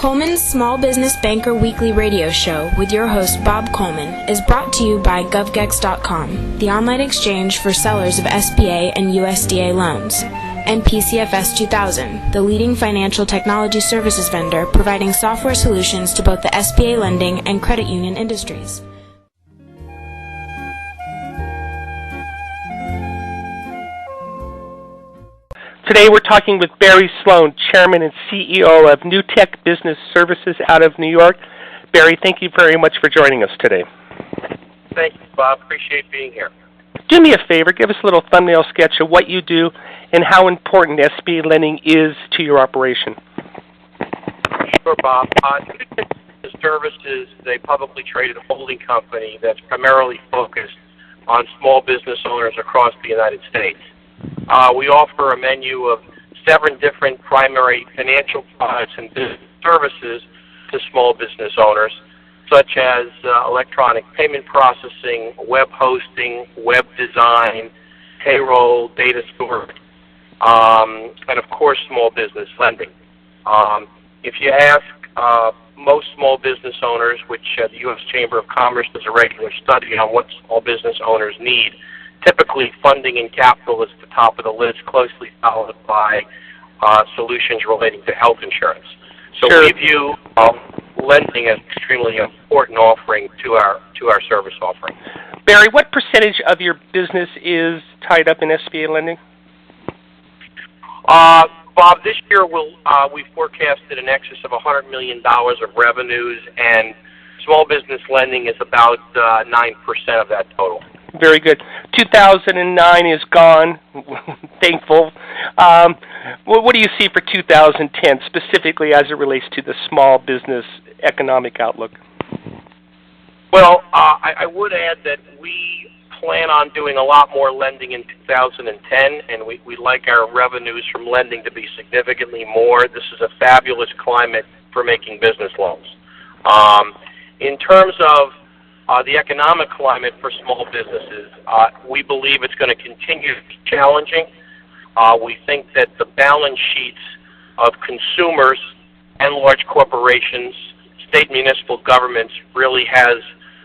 Coleman's Small Business Banker Weekly Radio Show with your host Bob Coleman is brought to you by GovGex.com, the online exchange for sellers of SBA and USDA loans, and PCFS 2000, the leading financial technology services vendor providing software solutions to both the SBA lending and credit union industries. Today we're talking with Barry Sloane, Chairman and CEO of Newtek Business Services out of New York. Barry, thank you very much for joining us today. Thank you, Bob. Appreciate being here. Do me a favor, give us a little thumbnail sketch of what you do and how important SBA lending is to your operation. Sure, Bob. Newtek Business Services is a publicly traded holding company that's primarily focused on small business owners across the United States. We offer a menu of 7 different primary financial products and business services to small business owners, such as electronic payment processing, web hosting, web design, payroll, data storage, and of course small business lending. If you ask most small business owners, which the U.S. Chamber of Commerce does a regular study on what small business owners need, typically funding and capital is at the top of the list, closely followed by solutions relating to health insurance. So sure. We view lending as an extremely important offering to our service offering. Barry, what percentage of your business is tied up in SBA lending? Bob, this year we forecasted in excess of $100 million of revenues, and small business lending is about 9% of that total. Very good. 2009 is gone. Thankful. What do you see for 2010, specifically as it relates to the small business economic outlook? Well, I would add that we plan on doing a lot more lending in 2010, and we'd like our revenues from lending to be significantly more. This is a fabulous climate for making business loans. In terms of the economic climate for small businesses, we believe it's going to continue to be challenging. We think that the balance sheets of consumers and large corporations, state municipal governments, really has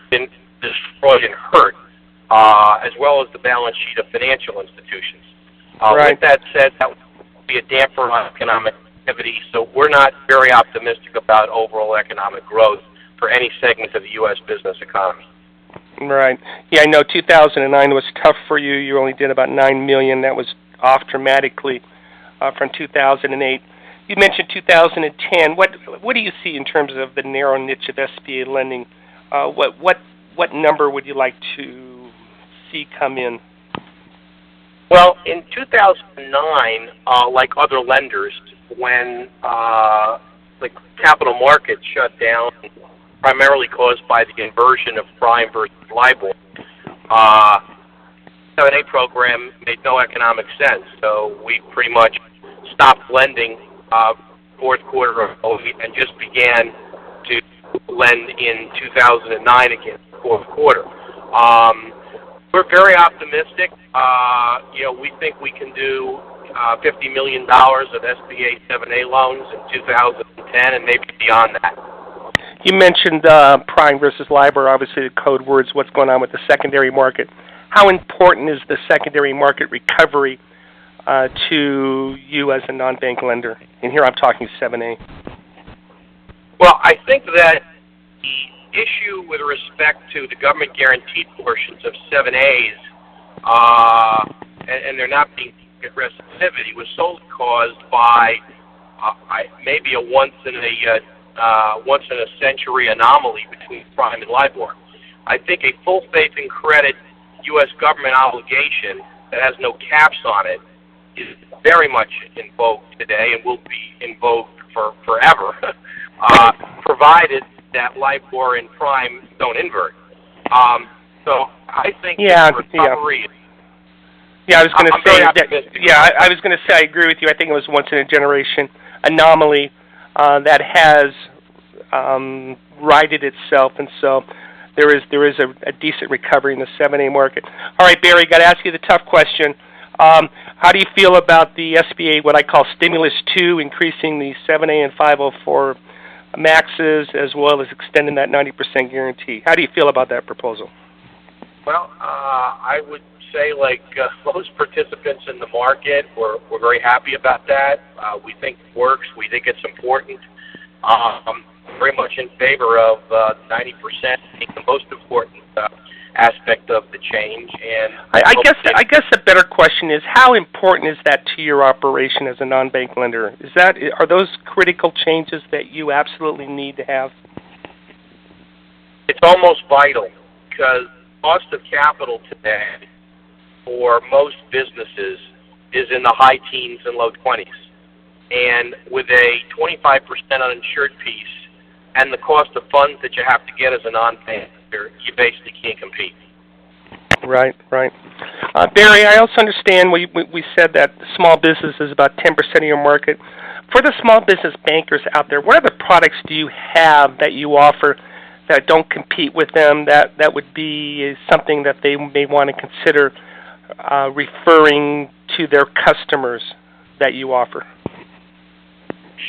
been destroyed and hurt, as well as the balance sheet of financial institutions. Right. With that said, that would be a damper on economic activity, so we're not very optimistic about overall economic growth for any segment of the U.S. business economy. Right. Yeah, I know 2009 was tough for you. You only did about $9 million. That was off dramatically from 2008. You mentioned 2010. What do you see in terms of the narrow niche of SBA lending? What number would you like to see come in? Well, in 2009, like other lenders, when the capital markets shut down, primarily caused by the inversion of prime versus LIBOR, 7A program made no economic sense. So we pretty much stopped lending fourth quarter of 2008 and just began to lend in 2009 again, fourth quarter. We're very optimistic. We think we can do $50 million of SBA 7A loans in 2010 and maybe beyond that. You mentioned prime versus LIBOR, obviously the code words, what's going on with the secondary market. How important is the secondary market recovery to you as a non-bank lender? And here I'm talking 7A. Well, I think that the issue with respect to the government-guaranteed portions of 7As, and they're not being aggressivity, was solely caused by maybe a once in a century anomaly between prime and LIBOR. I think a full faith and credit U.S. government obligation that has no caps on it is very much in vogue today and will be in vogue forever, provided that LIBOR and prime don't invert. So I think recovery. Yeah, I was going to say that. Yeah, I was going to say I agree with you. I think it was once in a generation anomaly that has righted itself, and so there is a decent recovery in the 7A market. All right, Barry, got to ask you the tough question. How do you feel about the SBA, what I call Stimulus 2, increasing the 7A and 504 maxes as well as extending that 90% guarantee. How do you feel about that proposal? Well, I would say, like most participants in the market, we're very happy about that. We think it works. We think it's important. Very much in favor of 90% being the most important aspect of the change. And I guess the better question is, how important is that to your operation as a non-bank lender? Are those critical changes that you absolutely need to have? It's almost vital, because cost of capital today for most businesses is in the high teens and low 20s. And with a 25% uninsured piece and the cost of funds that you have to get as a non-bank, you basically can't compete. Right. Barry, I also understand we said that small business is about 10% of your market. For the small business bankers out there, what other products do you have that you offer that don't compete with them, that would be something that they may want to consider referring to their customers that you offer?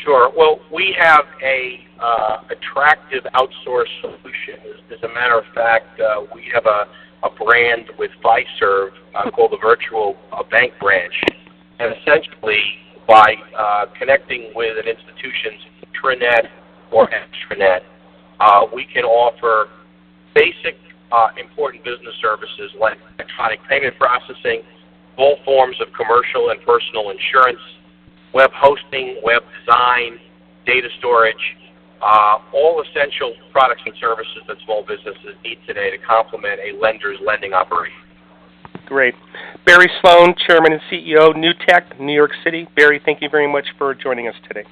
Sure. Well, we have a attractive outsourced solution. As a matter of fact, we have a brand with Fiserv called the Virtual Bank Branch. And essentially, by connecting with an institution's intranet or extranet, we can offer basic important business services like electronic payment processing, all forms of commercial and personal insurance, web hosting, web design, data storage, all essential products and services that small businesses need today to complement a lender's lending operation. Great. Barry Sloane, Chairman and CEO, Newtek, New York City. Barry, thank you very much for joining us today.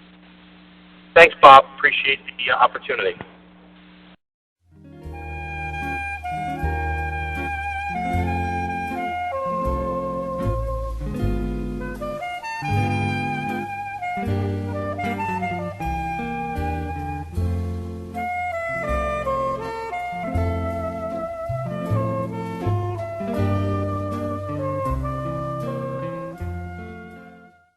Thanks, Bob. Appreciate the opportunity.